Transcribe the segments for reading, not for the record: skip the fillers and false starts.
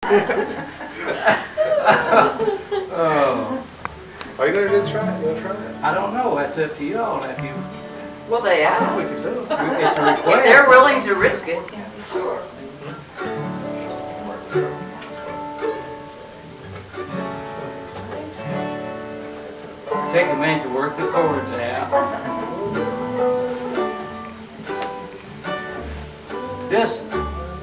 Oh. Are you going to try it? You want to try it? I don't know. That's up to y'all. If you, Well, they ask. we could do it. It's a If request. they're willing to risk it, sure. Take a minute to work the chords out. This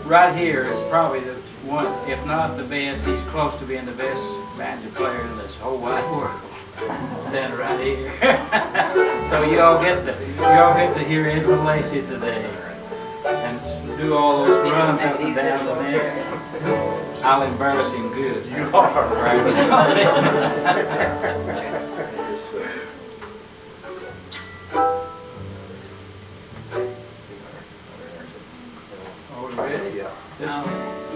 right here is probably the one, if not the best, he's close to being the best banjo player in this whole wide world. Standing right here. So y'all get to hear Edwin Lacy today and do all those runs up and down the neck. I'll embarrass him good. You are right.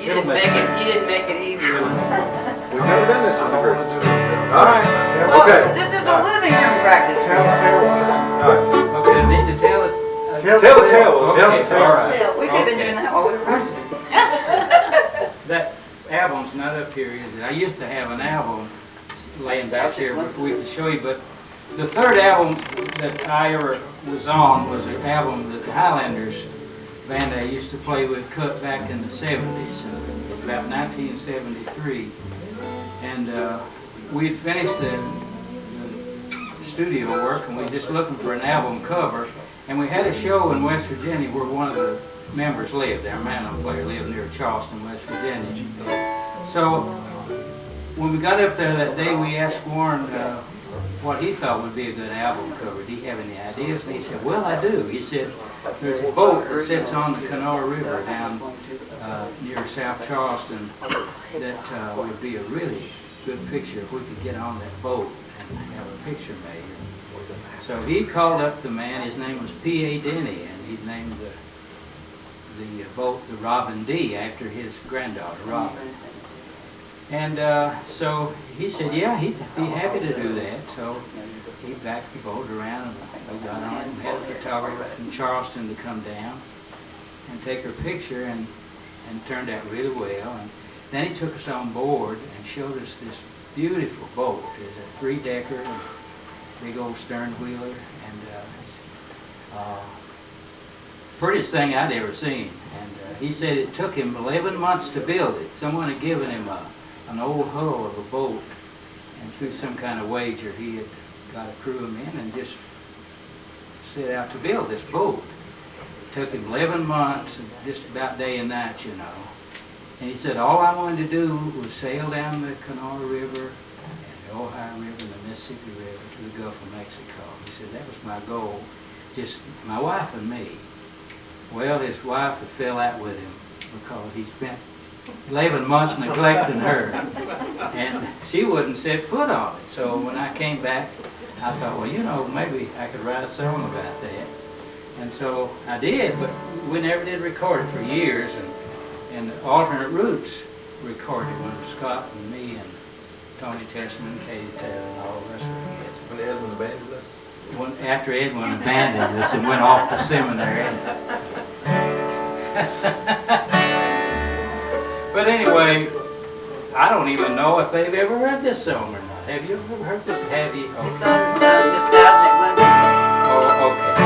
You didn't make it easy. We've never done this as a group. All right. Well, Okay. this is a living room practice. All right. Okay, I need to tell it. Tell the tale. Okay, Tell the tale. all right. We could have been doing that while we were practicing. That album's not up here, is it? I used to have an album laying back here we could show you, but the third album that I ever was on was an album that the Highlanders band I used to play with cut back in the 70s, about 1973. And we had finished the studio work, and we were just looking for an album cover. And we had a show in West Virginia where one of the members lived. Our mandolin player lived near Charleston, West Virginia. So when we got up there that day, we asked Warren what he thought would be a good album cover. Did he have any ideas? And he said, well, I do. He said, there's a boat that sits on the Kanawha River down near South Charleston that would be a really good picture if we could get on that boat and have a picture made. So he called up the man. His name was P.A. Denny, and he named the boat the Robin D. after his granddaughter, Robin. And so he said, yeah, he'd be happy to do that. So he backed the boat around, and we got on it and had a photographer from Charleston to come down and take her picture, and it turned out really well. And then he took us on board and showed us this beautiful boat. It's a 3-decker, big old stern wheeler, and it's prettiest thing I'd ever seen. And he said it took him 11 months to build it. Someone had given him an old hull of a boat, and through some kind of wager he had got a crew of men and just set out to build this boat. It took him 11 months, just about day and night, you know. And he said all I wanted to do was sail down the Kanawha River and the Ohio River and the Mississippi River to the Gulf of Mexico. He said that was my goal, just my wife and me. Well, his wife had fell out with him because he spent 11 months neglecting her, and she wouldn't set foot on it. So when I came back, I thought, well, you know, maybe I could write a song about that. And so I did, but we never did record it for years. And Alternate Roots recorded when Scott and me and Tony Tessman, Katie Taylor, and all the rest of the kids. When Edwin abandoned us? After Edwin abandoned us and went off to seminary. But anyway, I don't even know if they've ever heard this song or not. Have you ever heard this? Have you? Okay. It's on Nostalgic Living. Oh, okay.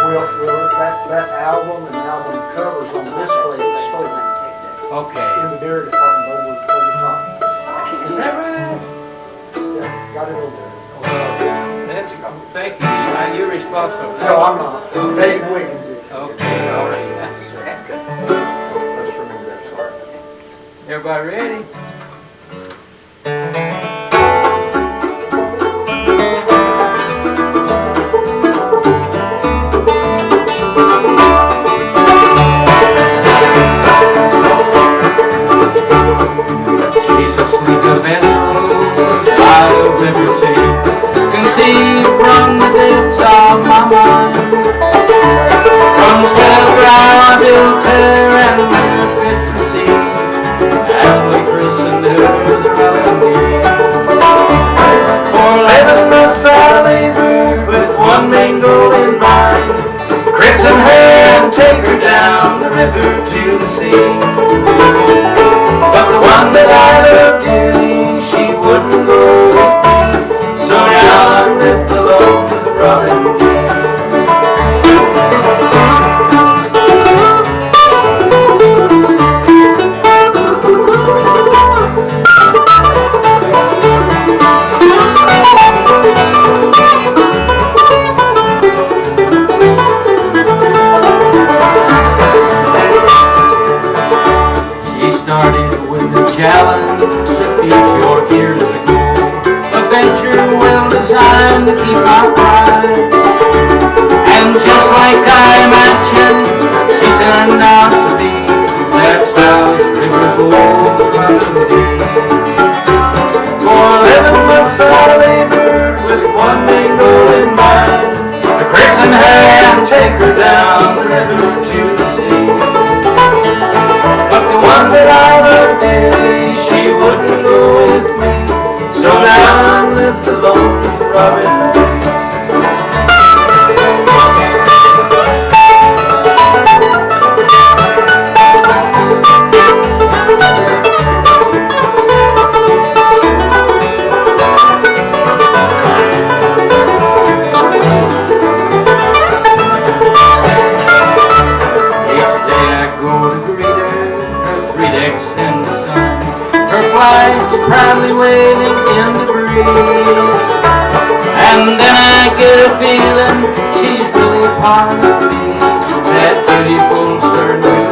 Well, that album and album covers on display at the store. Okay. In the dairy department over top. Is that right? Yeah, got it over there. That's, thank you. You're responsible for that. No, I'm not. Dave Wiggins is. Okay, all right. I just remember that, sorry. Everybody ready? Jesus, lead the vessels by the river sea, conceived from the depths of my mind. From the ground built her and fit to see, and we christened her the Robin D. For 11 months I labored with one main goal in mind, christen her and take her down the river to the sea. challenge that beat your years ago. A venture well designed to keep my pride. And just like I imagined, she turned out to be that South River gold melody. For 11 months I labored with one main goal in mind, to christen her and take her down the river to the sea. But the one that I loved dearly, she wouldn't go with me, so now I lived alone with Robin. Proudly waving in the breeze, and then I get a feeling she's really part of me, that beautiful certain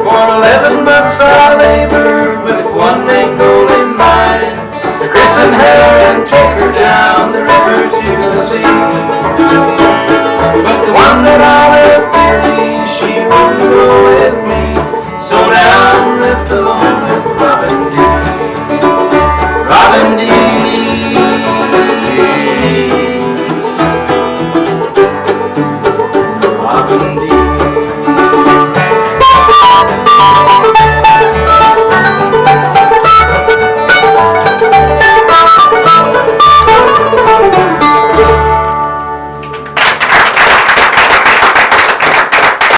For 11 months I labored with one main goal in mind, to christen her